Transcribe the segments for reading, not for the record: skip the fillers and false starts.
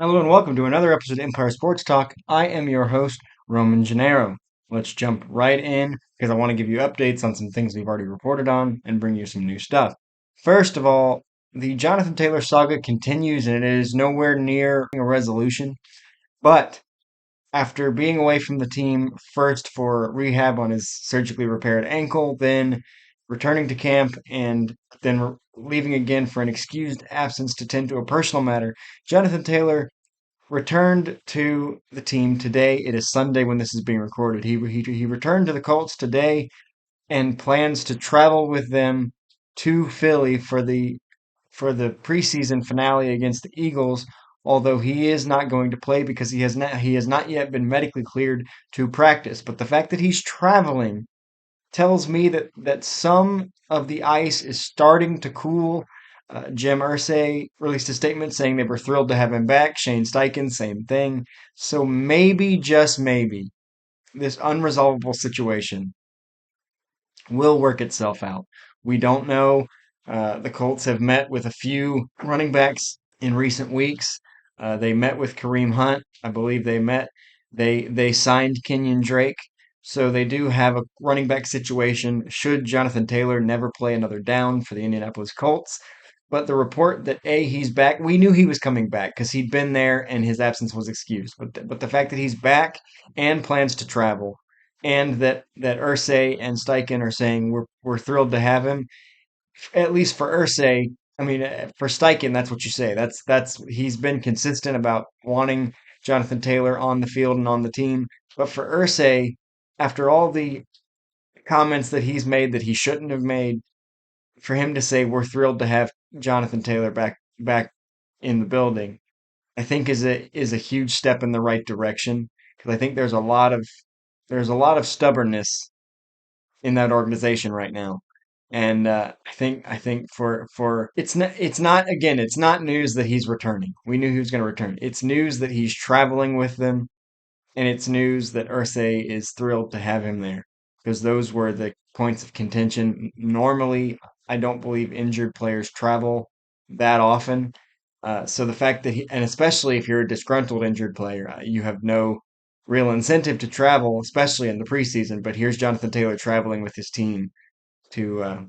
Hello and welcome to another episode of Empire Sports Talk. I am your host, Roman Gennaro. Let's jump right in because I want to give you updates on some things we've already reported on and bring you some new stuff. First of all, the Jonathan Taylor saga continues and it is nowhere near a resolution. But after being away from the team first for rehab on his surgically repaired ankle, then returning to camp, and then leaving again for an excused absence to tend to a personal matter, Jonathan Taylor returned to the team today. It is Sunday when this is being recorded. He returned to the Colts today and plans to travel with them to Philly for the preseason finale against the Eagles. Although he is not going to play because he has not yet been medically cleared to practice. But the fact that he's traveling tells me that some of the ice is starting to cool. Jim Irsay released a statement saying they were thrilled to have him back. Shane Steichen, same thing. So maybe, just maybe, this unresolvable situation will work itself out. We don't know. The Colts have met with a few running backs in recent weeks. They met with Kareem Hunt. I believe they met. They signed Kenyon Drake. So they do have a running back situation should Jonathan Taylor never play another down for the Indianapolis Colts. But the report that he's back, we knew he was coming back because he'd been there and his absence was excused. But the fact that he's back and plans to travel, and that Irsay and Steichen are saying we're thrilled to have him. At least for Irsay, I mean, for Steichen, that's what you say. That's he's been consistent about wanting Jonathan Taylor on the field and on the team. But for Irsay, after all the comments that he's made that he shouldn't have made, for him to say we're thrilled to have Jonathan Taylor back in the building, I think is a huge step in the right direction because I think there's a lot of stubbornness in that organization right now. And I think for it's not again it's not news that he's returning. We knew he was going to return. It's news that he's traveling with them, and it's news that Ursay is thrilled to have him there because those were the points of contention. Normally, I don't believe injured players travel that often. So the fact that and especially if you're a disgruntled injured player, you have no real incentive to travel, especially in the preseason. But here's Jonathan Taylor traveling with his team to uh,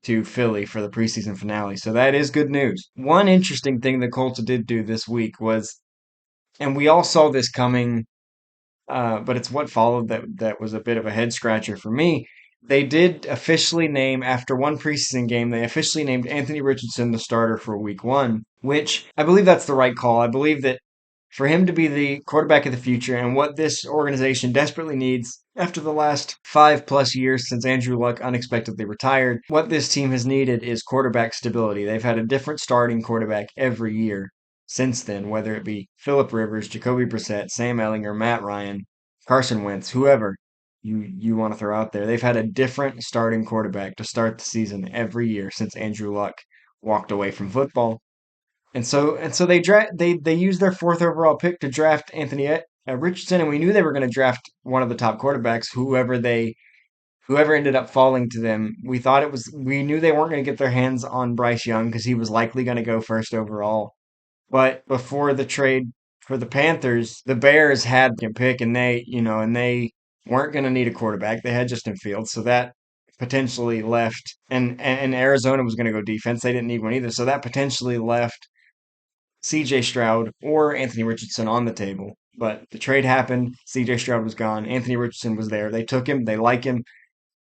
to Philly for the preseason finale. So that is good news. One interesting thing the Colts did do this week was, and we all saw this coming, but it's what followed that was a bit of a head scratcher for me. They did officially name, after one preseason game, they officially named Anthony Richardson the starter for week one, which I believe that's the right call. I believe that for him to be the quarterback of the future and what this organization desperately needs after the last 5+ years since Andrew Luck unexpectedly retired, what this team has needed is quarterback stability. They've had a different starting quarterback every year since then, whether it be Philip Rivers, Jacoby Brissett, Sam Ellinger, Matt Ryan, Carson Wentz, whoever you want to throw out there. They've had a different starting quarterback to start the season every year since Andrew Luck walked away from football. And so they used their fourth overall pick to draft Anthony Richardson, and we knew they were going to draft one of the top quarterbacks, whoever ended up falling to them. We knew they weren't going to get their hands on Bryce Young because he was likely going to go first overall. But before the trade for the Panthers, the Bears had a pick, and they weren't going to need a quarterback. They had Justin Fields, so that potentially left, and Arizona was going to go defense. They didn't need one either, so that potentially left CJ Stroud or Anthony Richardson on the table. But the trade happened. CJ Stroud was gone. Anthony Richardson was there. They took him. They like him,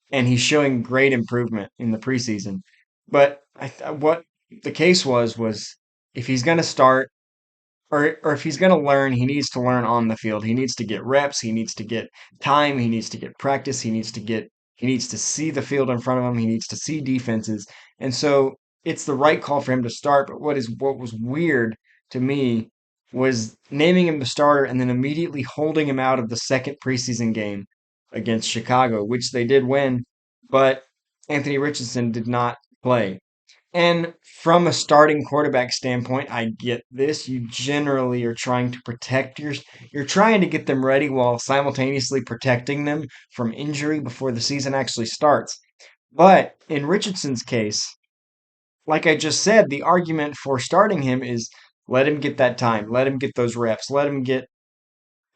and he's showing great improvement in the preseason. But what the case was if he's going to start or if he's going to learn, he needs to learn on the field. He needs to get reps. He needs to get time. He needs to get practice. He needs to see the field in front of him. He needs to see defenses. And so it's the right call for him to start. But what was weird to me was naming him the starter and then immediately holding him out of the second preseason game against Chicago, which they did win, but Anthony Richardson did not play. And from a starting quarterback standpoint, I get this. You generally are trying to you're trying to get them ready while simultaneously protecting them from injury before the season actually starts. But in Richardson's case, like I just said, the argument for starting him is Let him get that time. Let him get those reps. Let him get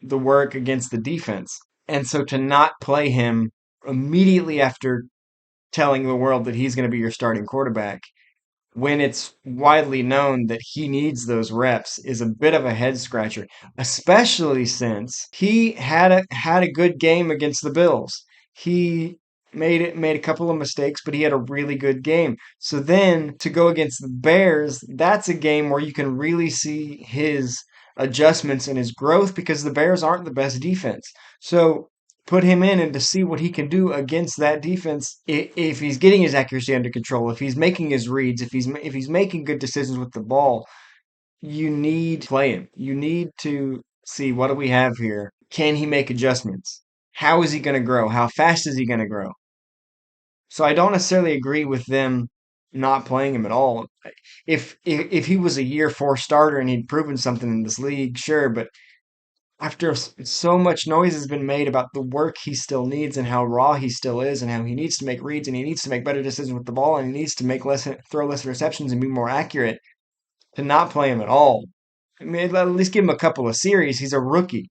the work against the defense. And so to not play him immediately after telling the world that he's going to be your starting quarterback when it's widely known that he needs those reps is a bit of a head scratcher, especially since he had a good game against the Bills. He made a couple of mistakes, but he had a really good game. So then to go against the Bears, that's a game where you can really see his adjustments and his growth because the Bears aren't the best defense. So put him in and to see what he can do against that defense if he's getting his accuracy under control, if he's making his reads, if he's making good decisions with the ball, you need to play him. You need to see what do we have here? Can he make adjustments? How is he going to grow? How fast is he going to grow? So I don't necessarily agree with them not playing him at all. If he was a year four starter and he'd proven something in this league, sure, but after so much noise has been made about the work he still needs and how raw he still is and how he needs to make reads and he needs to make better decisions with the ball and he needs to make less throw less interceptions and be more accurate to not play him at all. I mean, at least give him a couple of series. He's a rookie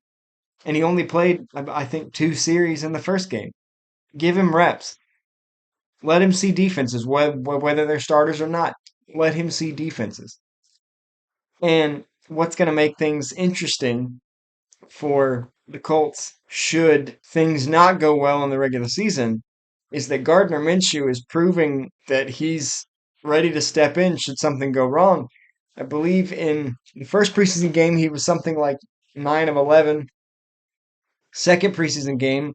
and he only played, I think, two series in the first game. Give him reps. Let him see defenses, whether they're starters or not. Let him see defenses. And what's going to make things interesting for the Colts should things not go well in the regular season is that Gardner Minshew is proving that he's ready to step in should something go wrong. I believe in the first preseason game he was something like 9 of 11. Second preseason game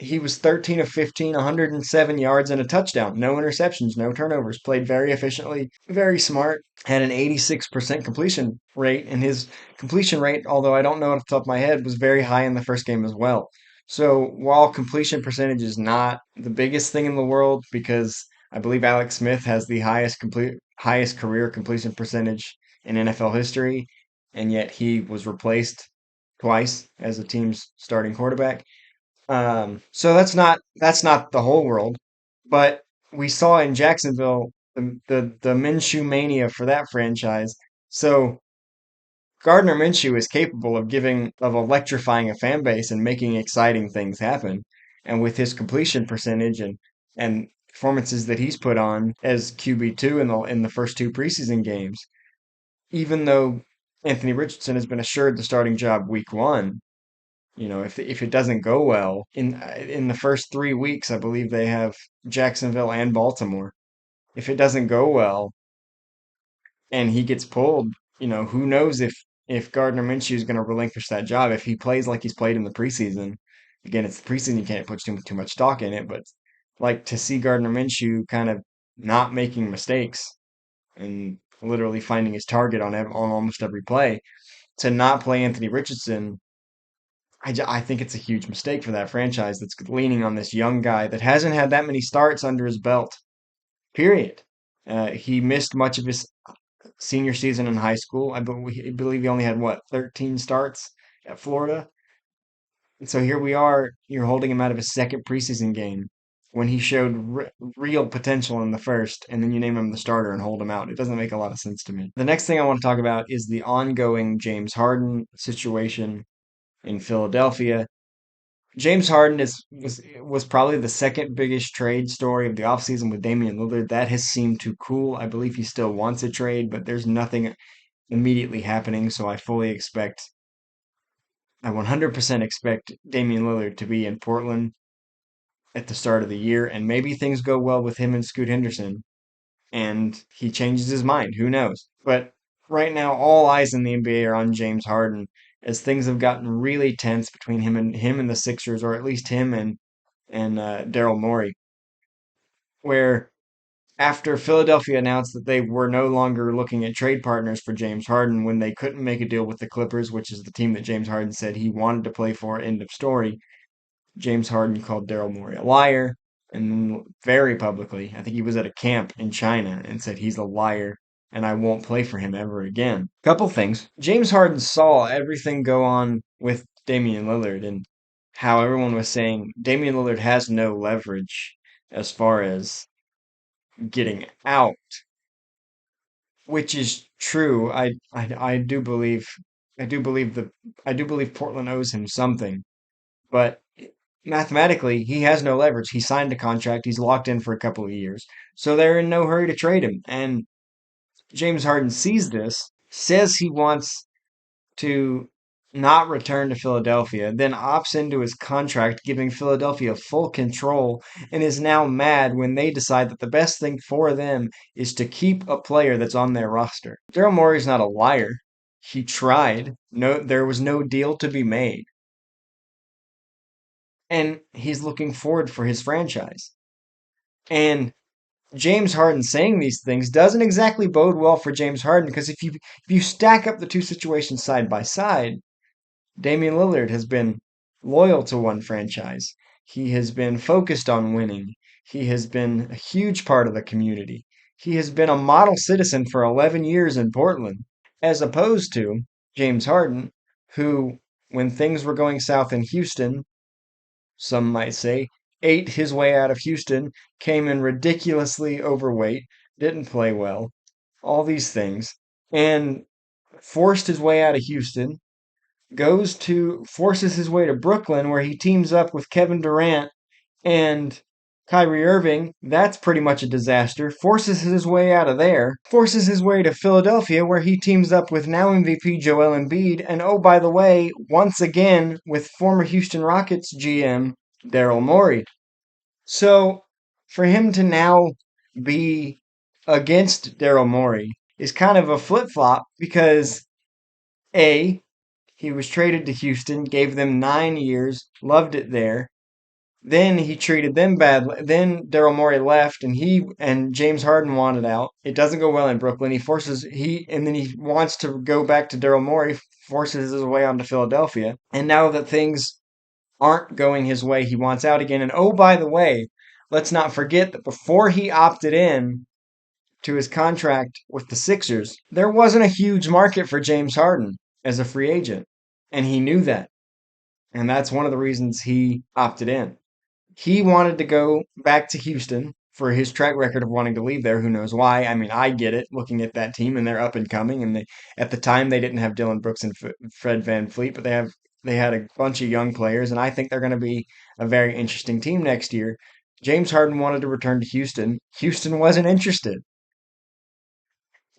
he was 13 of 15, 107 yards and a touchdown. No interceptions, no turnovers. Played very efficiently, very smart. Had an 86% completion rate, and his completion rate, although I don't know it off the top of my head, was very high in the first game as well. So while completion percentage is not the biggest thing in the world, because I believe Alex Smith has the highest career completion percentage in NFL history, and yet he was replaced twice as a team's starting quarterback. So that's not the whole world, but we saw in Jacksonville the Minshew mania for that franchise. So Gardner Minshew is capable of electrifying a fan base and making exciting things happen. And with his completion percentage and performances that he's put on as QB2 in the first two preseason games, even though Anthony Richardson has been assured the starting job week one, if it doesn't go well in the first 3 weeks, I believe they have Jacksonville and Baltimore. If it doesn't go well and he gets pulled, who knows if Gardner Minshew is going to relinquish that job if he plays like he's played in the preseason. Again, it's the preseason; you can't put too much stock in it, but like to see Gardner Minshew kind of not making mistakes and literally finding his target on almost every play. To not play Anthony Richardson, I think it's a huge mistake for that franchise that's leaning on this young guy that hasn't had that many starts under his belt, period. He missed much of his senior season in high school. I believe he only had, what, 13 starts at Florida? And so here we are, you're holding him out of his second preseason game when he showed real potential in the first, and then you name him the starter and hold him out. It doesn't make a lot of sense to me. The next thing I want to talk about is the ongoing James Harden situation in Philadelphia. James Harden was probably the second biggest trade story of the offseason with Damian Lillard. That has seemed to cool. I believe he still wants a trade, but there's nothing immediately happening, so I 100% expect Damian Lillard to be in Portland at the start of the year, and maybe things go well with him and Scoot Henderson, and he changes his mind. Who knows? But right now, all eyes in the NBA are on James Harden as things have gotten really tense between him and the Sixers, or at least him and Daryl Morey, where after Philadelphia announced that they were no longer looking at trade partners for James Harden when they couldn't make a deal with the Clippers, which is the team that James Harden said he wanted to play for, end of story. James Harden called Daryl Morey a liar, and very publicly, I think he was at a camp in China and said he's a liar and I won't play for him ever again. Couple things. James Harden saw everything go on with Damian Lillard and how everyone was saying Damian Lillard has no leverage as far as getting out. which is true. I do believe I do believe the I do believe Portland owes him something, but mathematically he has no leverage. He signed a contract. He's locked in for a couple of years, so they're in no hurry to trade him. And James Harden sees this, says he wants to not return to Philadelphia, then opts into his contract, giving Philadelphia full control, and is now mad when they decide that the best thing for them is to keep a player that's on their roster. Daryl Morey's not a liar. He tried. No, there was no deal to be made, and he's looking forward for his franchise. And James Harden saying these things doesn't exactly bode well for James Harden because if you stack up the two situations side by side, Damian Lillard has been loyal to one franchise. He has been focused on winning. He has been a huge part of the community. He has been a model citizen for 11 years in Portland, as opposed to James Harden, who, when things were going south in Houston, some might say, ate his way out of Houston, came in ridiculously overweight, didn't play well, all these things, and forced his way out of Houston, forces his way to Brooklyn where he teams up with Kevin Durant and Kyrie Irving. That's pretty much a disaster. Forces his way out of there. Forces his way to Philadelphia where he teams up with now MVP Joel Embiid. And oh, by the way, once again with former Houston Rockets GM Daryl Morey. So for him to now be against Daryl Morey is kind of a flip flop because A, he was traded to Houston, gave them 9 years, loved it there. Then he treated them badly. Then Daryl Morey left, and he and James Harden wanted out. It doesn't go well in Brooklyn. And then he wants to go back to Daryl Morey, forces his way onto Philadelphia. And now that things aren't going his way, he wants out again. And oh, by the way, let's not forget that before he opted in to his contract with the Sixers, there wasn't a huge market for James Harden as a free agent. And he knew that. And that's one of the reasons he opted in. He wanted to go back to Houston for his track record of wanting to leave there. Who knows why? I mean, I get it looking at that team and they're up and coming. And at the time, they didn't have Dylan Brooks and Fred Van Fleet, but they had a bunch of young players. And I think they're going to be a very interesting team next year. James Harden wanted to return to Houston. Houston wasn't interested.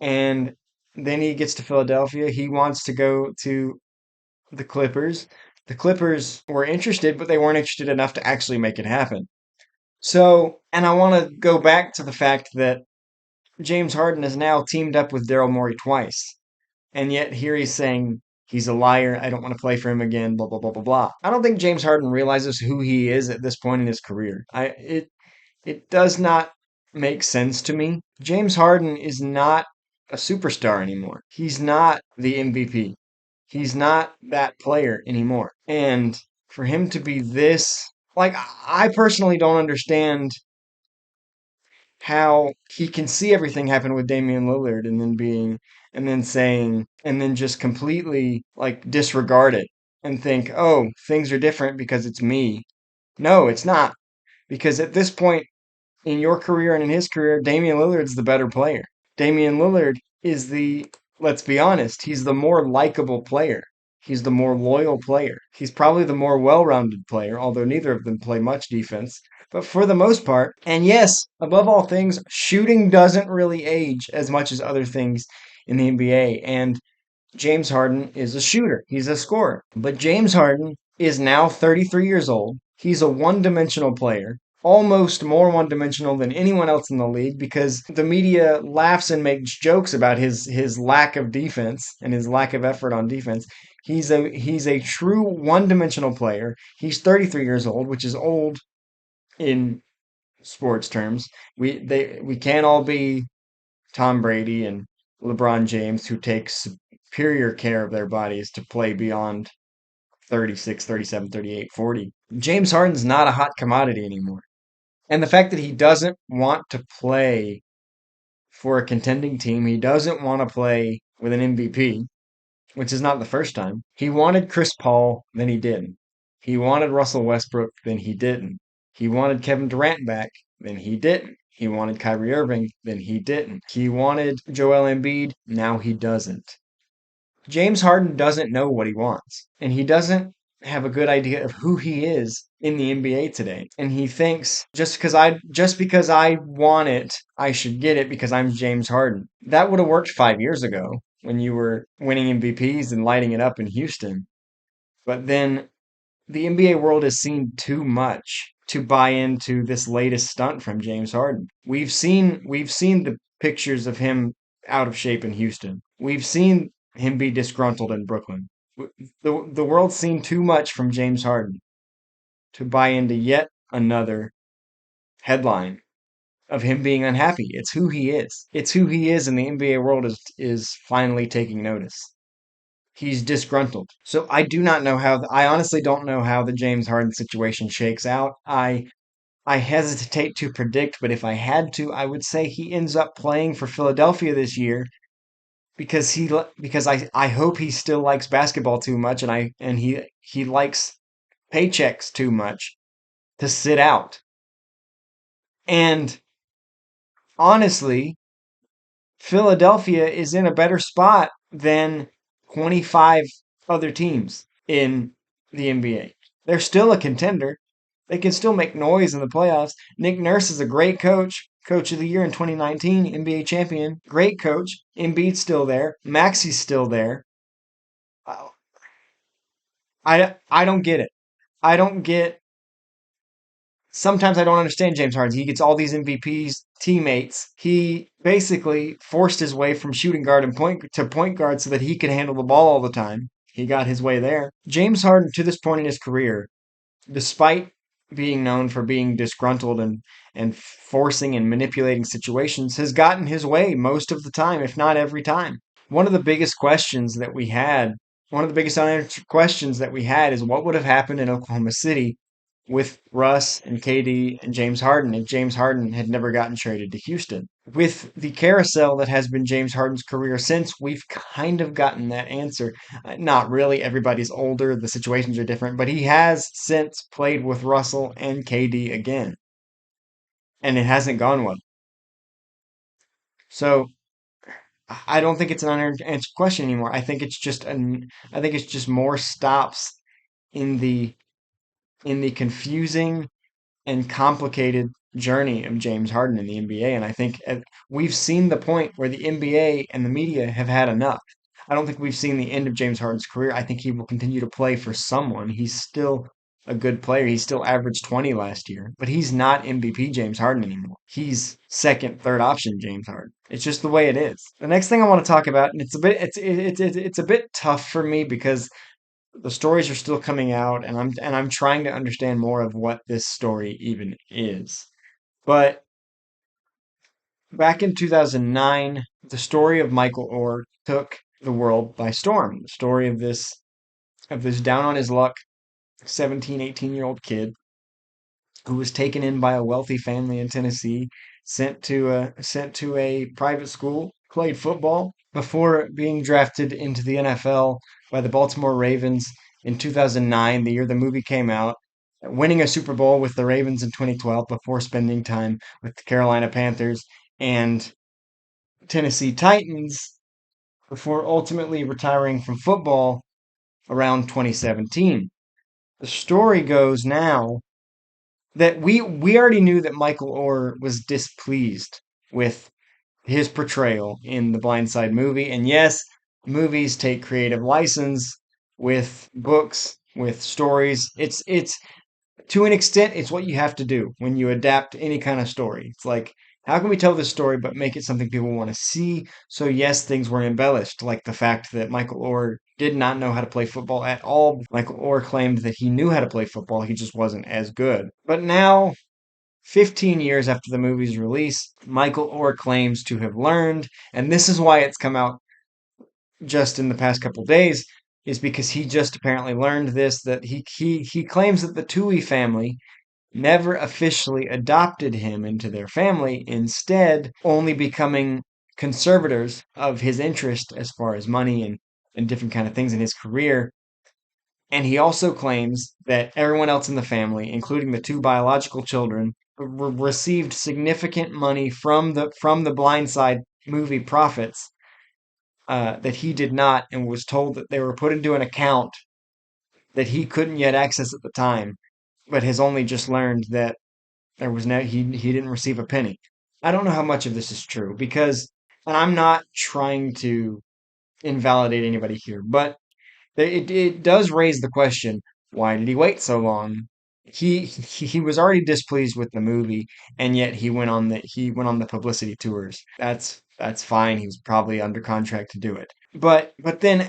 And then he gets to Philadelphia. He wants to go to the Clippers. The Clippers were interested, but they weren't interested enough to actually make it happen. So, and I want to go back to the fact that James Harden has now teamed up with Daryl Morey twice. And yet here he's saying he's a liar. I don't want to play for him again, blah, blah, blah, blah, blah. I don't think James Harden realizes who he is at this point in his career. It does not make sense to me. James Harden is not a superstar anymore. He's not the MVP. He's not that player anymore. And for him to be this, like, I personally don't understand how he can see everything happen with Damian Lillard and then saying, and then just completely, like, disregard it and think, oh, things are different because it's me. No, it's not. Because at this point in your career and in his career, Damian Lillard's the better player. Damian Lillard is let's be honest, he's the more likable player. He's the more loyal player. He's probably the more well-rounded player, although neither of them play much defense. But for the most part, and yes, above all things, shooting doesn't really age as much as other things in the NBA. And James Harden is a shooter. He's a scorer. But James Harden is now 33 years old. He's a one-dimensional player, almost more one-dimensional than anyone else in the league because the media laughs and makes jokes about his lack of defense and his lack of effort on defense. He's a true one-dimensional player. He's 33 years old, which is old in sports terms. We can't all be Tom Brady and LeBron James who take superior care of their bodies to play beyond 36, 37, 38, 40. James Harden's not a hot commodity anymore. And the fact that he doesn't want to play for a contending team, he doesn't want to play with an MVP, which is not the first time. He wanted Chris Paul, then he didn't. He wanted Russell Westbrook, then he didn't. He wanted Kevin Durant back, then he didn't. He wanted Kyrie Irving, then he didn't. He wanted Joel Embiid, now he doesn't. James Harden doesn't know what he wants, and he doesn't have a good idea of who he is in the NBA today. And he thinks just because I want it, I should get it because I'm James Harden. That would have worked 5 years ago when you were winning MVPs and lighting it up in Houston. But then the NBA world has seen too much to buy into this latest stunt from James Harden. We've seen the pictures of him out of shape in Houston. We've seen him be disgruntled in Brooklyn. The world's seen too much from James Harden to buy into yet another headline of him being unhappy. It's who he is. It's who he is, and the NBA world is finally taking notice. He's disgruntled. So I do not know how, I honestly don't know how the James Harden situation shakes out. I hesitate to predict, but if I had to, I would say he ends up playing for Philadelphia this year because I hope he still likes basketball too much and he likes paychecks too much to sit out. And honestly, Philadelphia is in a better spot than 25 other teams in the NBA. They're still a contender. They can still make noise in the playoffs. Nick Nurse is a great coach. Coach of the year in 2019, NBA champion. Great coach. Embiid's still there. Maxi's still there. Uh, I don't get it. I don't get Sometimes I don't understand James Harden. He gets all these MVPs, teammates. He basically forced his way from shooting guard and point guard so that he could handle the ball all the time. He got his way there. James Harden, to this point in his career, despite being known for being disgruntled and forcing and manipulating situations, has gotten his way most of the time, if not every time. One of the biggest questions that we had, One of the biggest unanswered questions that we had is what would have happened in Oklahoma City with Russ and KD and James Harden if James Harden had never gotten traded to Houston. With the carousel that has been James Harden's career since, we've kind of gotten that answer. Not really. Everybody's older, the situations are different, but he has since played with Russell and KD again, and it hasn't gone well. So I don't think it's an unanswered question anymore. I think it's just more stops in the confusing and complicated journey of James Harden in the NBA. And I think we've seen the point where the NBA and the media have had enough. I don't think we've seen the end of James Harden's career. I think he will continue to play for someone. He's still a good player. He still averaged 20 last year, but he's not MVP James Harden anymore. He's second, third option James Harden. It's just the way it is. The next thing I want to talk about, and it's a bit tough for me because the stories are still coming out and I'm trying to understand more of what this story even is. But back in 2009, the story of Michael Oher took the world by storm. The story of this down on his luck 17, 18-year-old kid who was taken in by a wealthy family in Tennessee, sent to a private school, played football before being drafted into the NFL by the Baltimore Ravens in 2009, the year the movie came out, winning a Super Bowl with the Ravens in 2012 before spending time with the Carolina Panthers and Tennessee Titans before ultimately retiring from football around 2017. The story goes now that we already knew that Michael Oher was displeased with his portrayal in the Blind Side movie. And yes, movies take creative license with books, with stories. It's to an extent, it's what you have to do when you adapt any kind of story. It's like, how can we tell this story but make it something people want to see? So yes, things were embellished, like the fact that Michael Orr did not know how to play football at all. Michael Orr claimed that he knew how to play football, he just wasn't as good. But now, 15 years after the movie's release, Michael Orr claims to have learned, and this is why it's come out just in the past couple days, is because he just apparently learned this, that he claims that the Tui family never officially adopted him into their family, instead only becoming conservators of his interest as far as money and different kind of things in his career. And he also claims that everyone else in the family, including the two biological children, received significant money from the Blindside movie profits that he did not, and was told that they were put into an account that he couldn't yet access at the time, but has only just learned that there was no he didn't receive a penny. I don't know how much of this is true because, and I'm not trying to invalidate anybody here, but it does raise the question: why did he wait so long? He was already displeased with the movie, and yet he went on the publicity tours. That's fine. He was probably under contract to do it. But then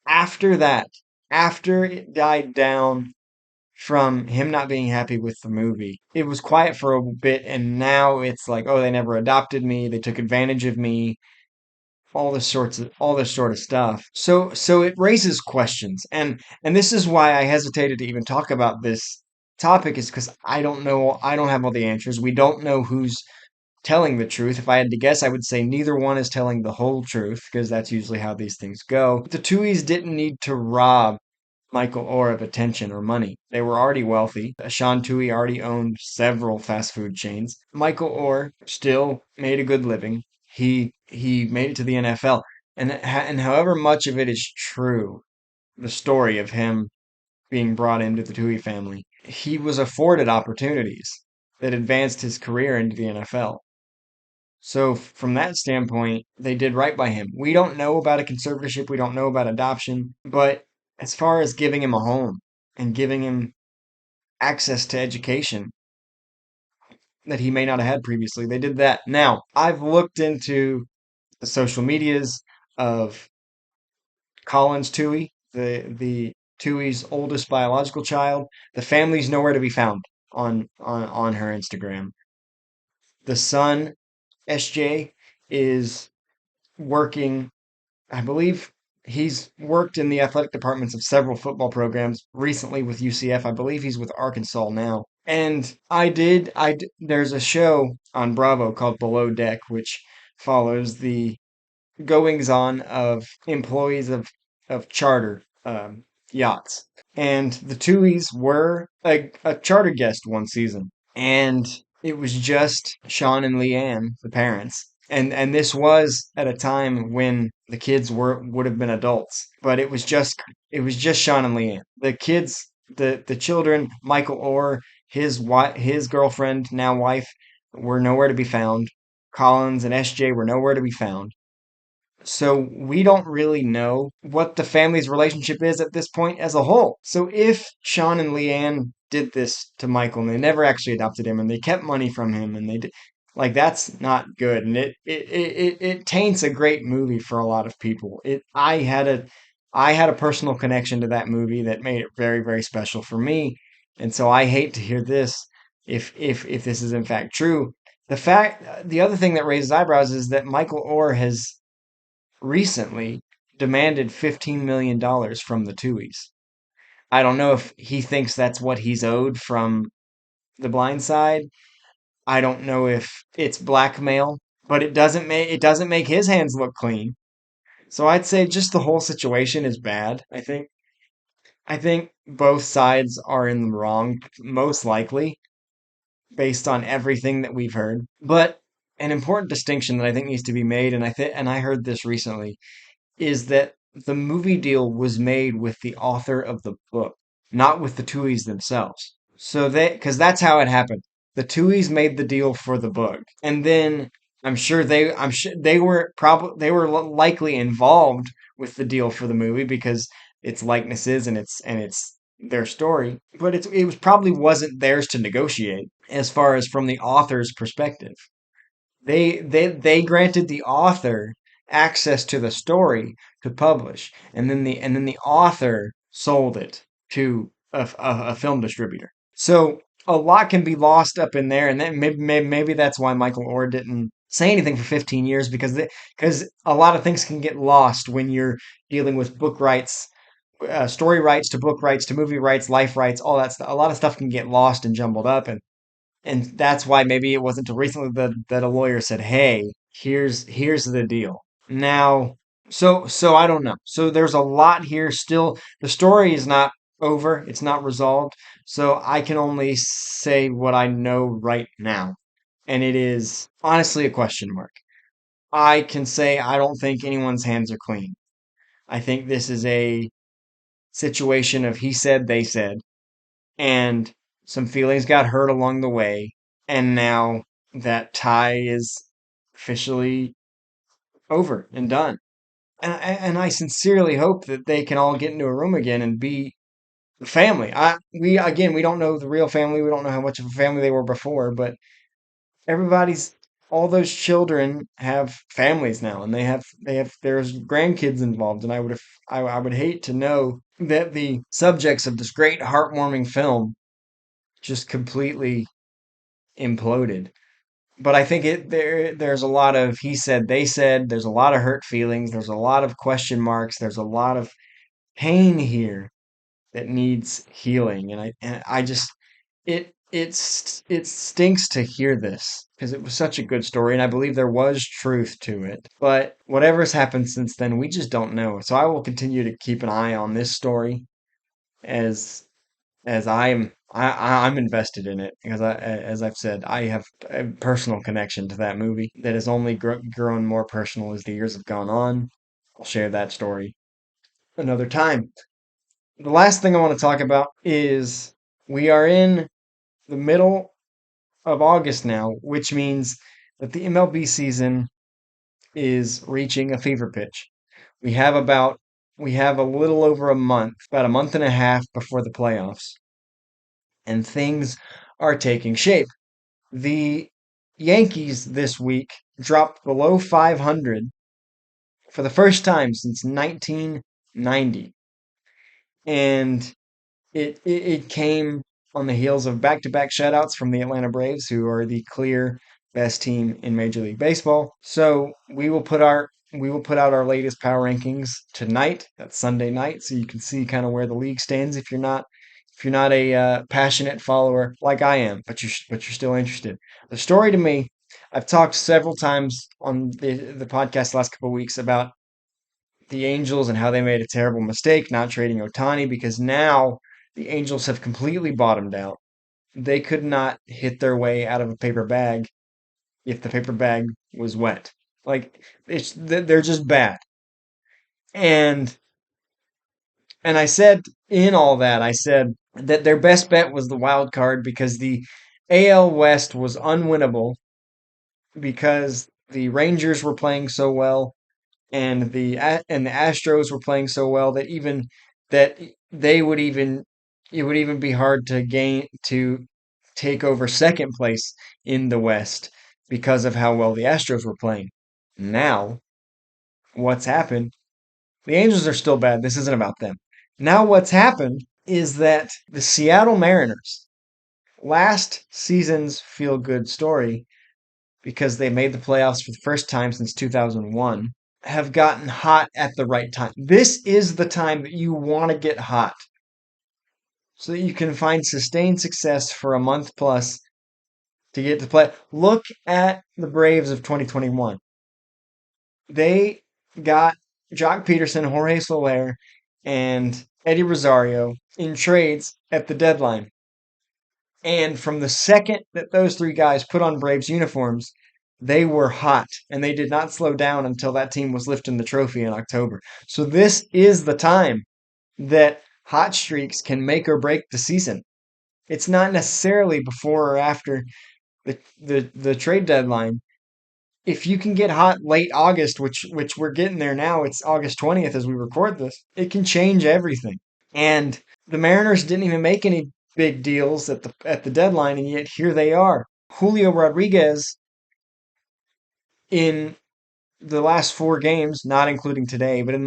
after that, after it died down from him not being happy with the movie, it was quiet for a bit, and now it's like, oh, they never adopted me. They took advantage of me, all this sort of stuff. So it raises questions, and this is why I hesitated to even talk about this topic, is because I don't have all the answers. We don't know who's telling the truth. If I had to guess, I would say neither one is telling the whole truth, because that's usually how these things go. The Tuohys didn't need to rob Michael Oher of attention or money. They were already wealthy. Sean Tuohy already owned several fast food chains. Michael Oher still made a good living. He made it to the NFL, and however much of it is true, the story of him being brought into the Tuohy family, he was afforded opportunities that advanced his career into the NFL. So from that standpoint, they did right by him. We don't know about a conservatorship, we don't know about adoption, but as far as giving him a home and giving him access to education that he may not have had previously, they did that. Now, I've looked into the social medias of Collins Tuohy, the Tuohy's oldest biological child. The family's nowhere to be found on her Instagram. The son, SJ, is working. I believe he's worked in the athletic departments of several football programs recently with UCF. I believe he's with Arkansas now. And there's a show on Bravo called Below Deck, which follows the goings on of employees of charter yachts. And the Tuohys were a charter guest one season. And it was just Sean and Leanne, the parents. And this was at a time when the kids would have been adults, but it was just Sean and Leanne. The kids, the children, Michael Orr, his girlfriend, now wife, were nowhere to be found. Collins and SJ were nowhere to be found. So we don't really know what the family's relationship is at this point as a whole. So if Sean and Leanne did this to Michael and they never actually adopted him and they kept money from him and they did, like, that's not good, and it taints a great movie for a lot of people. It I had a personal connection to that movie that made it very, very special for me, and so I hate to hear this if this is in fact true. The other thing that raises eyebrows is that Michael Orr has recently demanded $15 million from the Tuohys. I don't know if he thinks that's what he's owed from The Blind Side. I don't know if it's blackmail, but it doesn't make his hands look clean. So I'd say just the whole situation is bad. I think both sides are in the wrong, most likely, based on everything that we've heard. But an important distinction that I think needs to be made, and I heard this recently, is that the movie deal was made with the author of the book, not with the Tuohys themselves. Because that's how it happened. The Tuohys made the deal for the book, and then I'm sure they were likely involved with the deal for the movie because it's likenesses and it's their story, but it was probably wasn't theirs to negotiate as far as from the author's perspective. They granted the author access to the story to publish, and then the author sold it to a film distributor. So a lot can be lost up in there, and then maybe that's why Michael Orr didn't say anything for 15 years, because a lot of things can get lost when you're dealing with book rights, story rights to book rights to movie rights, life rights, all that stuff. A lot of stuff can get lost and jumbled up, and that's why maybe it wasn't until recently that a lawyer said, "Hey, here's the deal." Now, so I don't know. So there's a lot here still. The story is not over. It's not resolved. So I can only say what I know right now. And it is honestly a question mark. I can say I don't think anyone's hands are clean. I think this is a situation of he said, they said, and some feelings got hurt along the way. And now that tie is officially over and done. And I sincerely hope that they can all get into a room again and be family. We don't know the real family. We don't know how much of a family they were before, but everybody's all those children have families now, and they have there's grandkids involved, and I would hate to know that the subjects of this great heartwarming film just completely imploded. But I think there's a lot of he said, they said, there's a lot of hurt feelings, there's a lot of question marks, there's a lot of pain here that needs healing. And I just it stinks to hear this because it was such a good story and I believe there was truth to it. But whatever's happened since then, we just don't know. So I will continue to keep an eye on this story as I'm invested in it because as I've said, I have a personal connection to that movie that has only grown more personal as the years have gone on. I'll share that story another time. The last thing I want to talk about is we are in the middle of August now, which means that the MLB season is reaching a fever pitch. We have about we have a little over a month, about a month and a half before the playoffs, and things are taking shape. The Yankees this week dropped below 500 for the first time since 1990. And it came on the heels of back-to-back shutouts from the Atlanta Braves, who are the clear best team in Major League Baseball. So we will put out our latest power rankings tonight. That's Sunday night, so you can see kind of where the league stands if you're not a passionate follower like I am, but you're still interested. The story to me, I've talked several times on the podcast the last couple of weeks about the Angels and how they made a terrible mistake not trading Otani because now the Angels have completely bottomed out. They could not hit their way out of a paper bag if the paper bag was wet. Like they're just bad. And and I said in all that I said that their best bet was the wild card because the AL West was unwinnable because the Rangers were playing so well and the Astros were playing so well that they would even it would even be hard to take over second place in the West because of how well the Astros were playing. Now, what's happened? The Angels are still bad. This isn't about them. Now, what's happened is that the Seattle Mariners, last season's feel good story, because they made the playoffs for the first time since 2001, have gotten hot at the right time. This is the time that you want to get hot so that you can find sustained success for a month plus to get to play. Look at the Braves of 2021. They got Jock Peterson, Jorge Soler, and Eddie Rosario in trades at the deadline. And from the second that those three guys put on Braves uniforms, they were hot and they did not slow down until that team was lifting the trophy in October. So this is the time that hot streaks can make or break the season. It's not necessarily before or after the trade deadline. If you can get hot late August, which we're getting there now, it's August 20th as we record this, it can change everything. And the Mariners didn't even make any big deals at the deadline, and yet here they are. Julio Rodriguez in the last four games, not including today, but in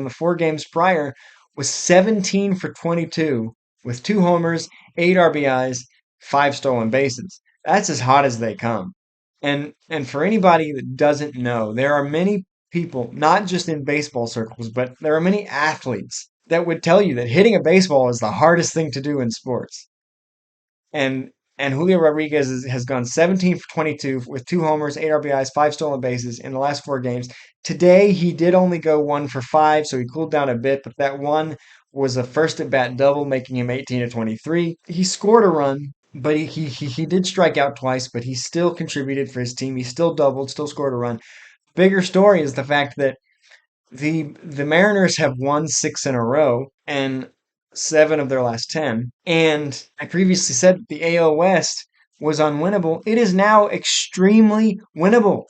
the four games prior, was 17 for 22 with two homers, eight RBIs, five stolen bases. That's as hot as they come. And for anybody that doesn't know, there are many people, not just in baseball circles, but there are many athletes that would tell you that hitting a baseball is the hardest thing to do in sports. And and Julio Rodriguez has gone 17 for 22 with two homers, eight RBIs, five stolen bases in the last four games. Today he did only go 1 for 5, so he cooled down a bit, but that one was a first at bat double, making him 18 to 23. He scored a run, but he did strike out twice, but he still contributed for his team. He still doubled, still scored a run. Bigger story is the fact that the Mariners have won six in a row and seven of their last 10. And I previously said the AL West was unwinnable. It is now extremely winnable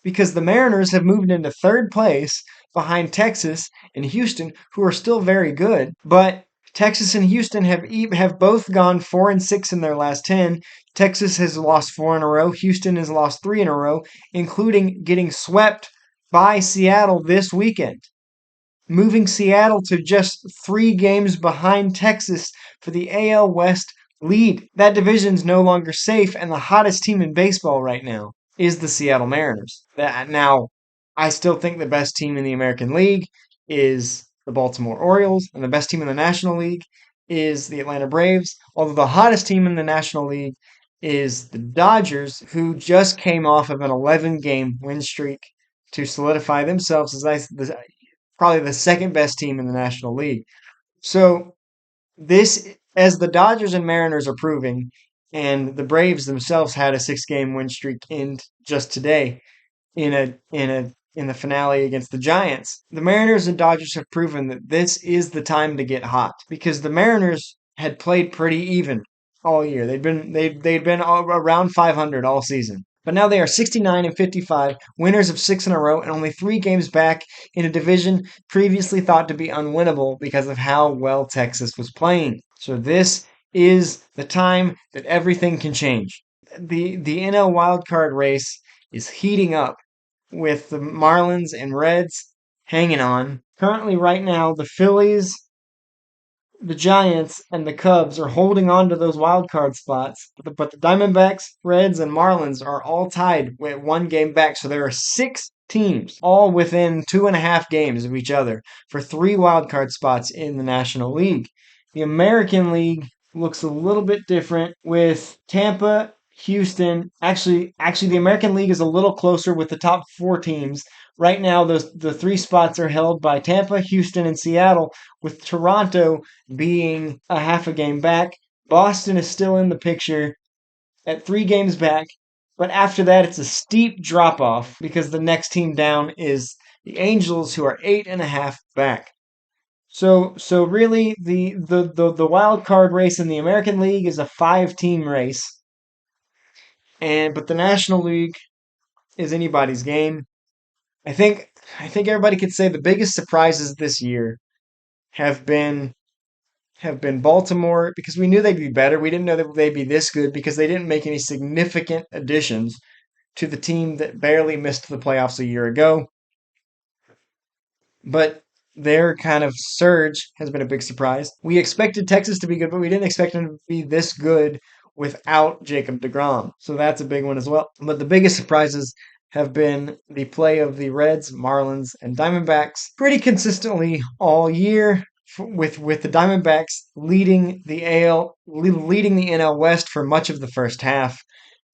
because the Mariners have moved into third place behind Texas and Houston, who are still very good. But Texas and Houston have both gone 4-6 in their last 10. Texas has lost four in a row. Houston has lost three in a row, including getting swept by Seattle this weekend, moving Seattle to just 3 games behind Texas for the AL West lead. That division's no longer safe, and the hottest team in baseball right now is the Seattle Mariners. Now, I still think the best team in the American League is the Baltimore Orioles, and the best team in the National League is the Atlanta Braves, although the hottest team in the National League is the Dodgers, who just came off of an 11-game win streak to solidify themselves as probably the second best team in the National League. So this, as the Dodgers and Mariners are proving, and the Braves themselves had a 6-game win streak in just today in the finale against the Giants. The Mariners and Dodgers have proven that this is the time to get hot because the Mariners had played pretty even all year. They'd been around 500 all season. But now they are 69 and 55, winners of 6 in a row, and only 3 games back in a division previously thought to be unwinnable because of how well Texas was playing. So this is the time that everything can change. The NL wildcard race is heating up with the Marlins and Reds hanging on. Currently, right now, the Phillies, the Giants, and the Cubs are holding on to those wild card spots. But the Diamondbacks, Reds, and Marlins are all tied with 1 game back. So there are 6 teams, all within 2.5 games of each other, for 3 wild card spots in the National League. The American League looks a little bit different with Tampa, Houston. Actually, the American League is a little closer with the top 4 teams. Right now, the 3 spots are held by Tampa, Houston, and Seattle, with Toronto being a half a game back. Boston is still in the picture at 3 games back, but after that, it's a steep drop off because the next team down is the Angels, who are 8.5 back. So really, the wild card race in the American League is a 5-team race, but the National League is anybody's game. I think I think everybody could say the biggest surprises this year have been have been Baltimore because we knew they'd be better. We didn't know that they'd be this good because they didn't make any significant additions to the team that barely missed the playoffs a year ago. But their kind of surge has been a big surprise. We expected Texas to be good, but we didn't expect them to be this good without Jacob deGrom. So that's a big one as well. But the biggest surprises have been the play of the Reds, Marlins, and Diamondbacks pretty consistently all year, with the Diamondbacks leading the NL West for much of the first half.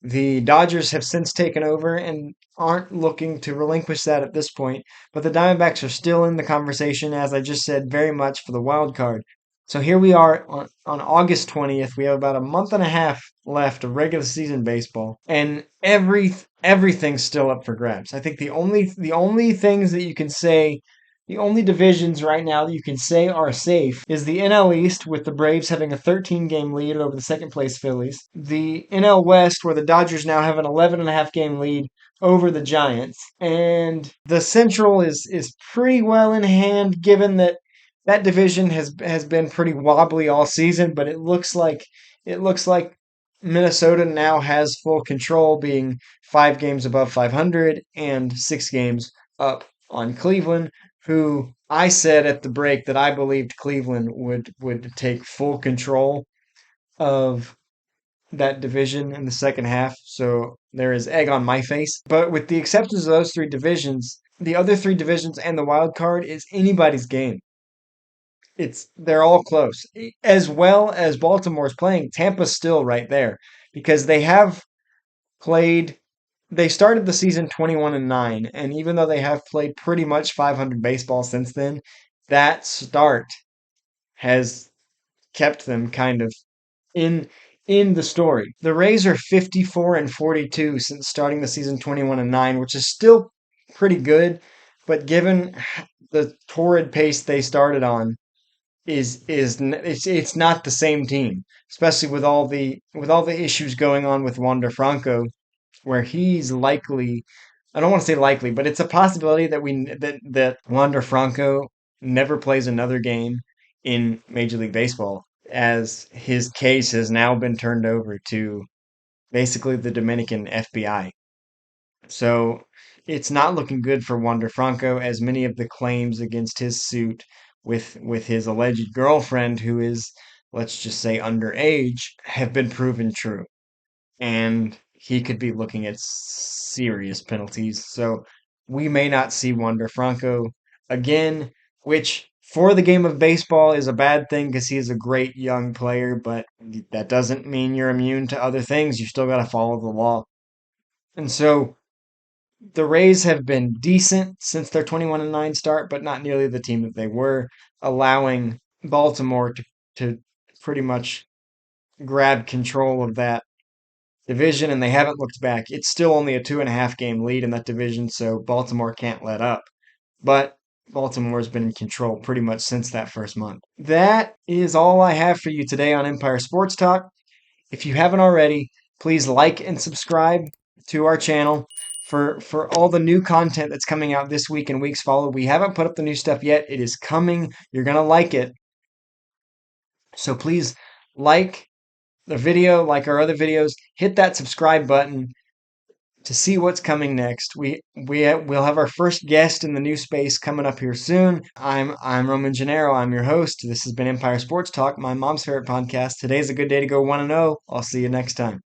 The Dodgers have since taken over and aren't looking to relinquish that at this point, but the Diamondbacks are still in the conversation, as I just said, very much for the wild card. So here we are on August 20th. We have about a month and a half left of regular season baseball, and everything's still up for grabs. I think the only things that you can say, the only divisions right now that you can say are safe is the NL East, with the Braves having a 13-game lead over the second place Phillies. The NL West, where the Dodgers now have an 11.5-game lead over the Giants. And the Central is pretty well in hand, given that that division has been pretty wobbly all season, but it looks like Minnesota now has full control, being 5 games above 500 and 6 games up on Cleveland, who I said at the break that I believed Cleveland would take full control of that division in the second half. So there is egg on my face. But with the exceptions of those 3 divisions, the other 3 divisions and the wild card is anybody's game. They're all close. As well as Baltimore's playing, Tampa's still right there because played they started the season 21-9, and even though they have played pretty much 500 baseball since then, that start has kept them kind of in in the story. The Rays are 54-42 since starting the season 21-9, which is still pretty good, but given the torrid pace they started on, it's not the same team, especially with all the issues going on with Wander Franco, where he's likely, I don't want to say likely, but it's a possibility that Wander Franco never plays another game in Major League Baseball, as his case has now been turned over to basically the Dominican FBI. So it's not looking good for Wander Franco, as many of the claims against his suit with his alleged girlfriend, who is, let's just say, underage, have been proven true. And he could be looking at serious penalties. So we may not see Wander Franco again, which for the game of baseball is a bad thing because he is a great young player, but that doesn't mean you're immune to other things. You still got to follow the law. And so the Rays have been decent since their 21-9 start, but not nearly the team that they were, allowing Baltimore to pretty much grab control of that division, and they haven't looked back. It's still only a 2.5 game lead in that division, so Baltimore can't let up. But Baltimore's been in control pretty much since that first month. That is all I have for you today on Empire Sports Talk. If you haven't already, please like and subscribe to our channel for all the new content that's coming out this week and weeks follow. We haven't put up the new stuff yet. It is coming. You're going to like it. So please like the video, like our other videos, hit that subscribe button to see what's coming next. We'll have our first guest in the new space coming up here soon. I'm Roman Gennaro. I'm your host. This has been Empire Sports Talk, my mom's favorite podcast. Today's a good day to go 1-0. I'll see you next time.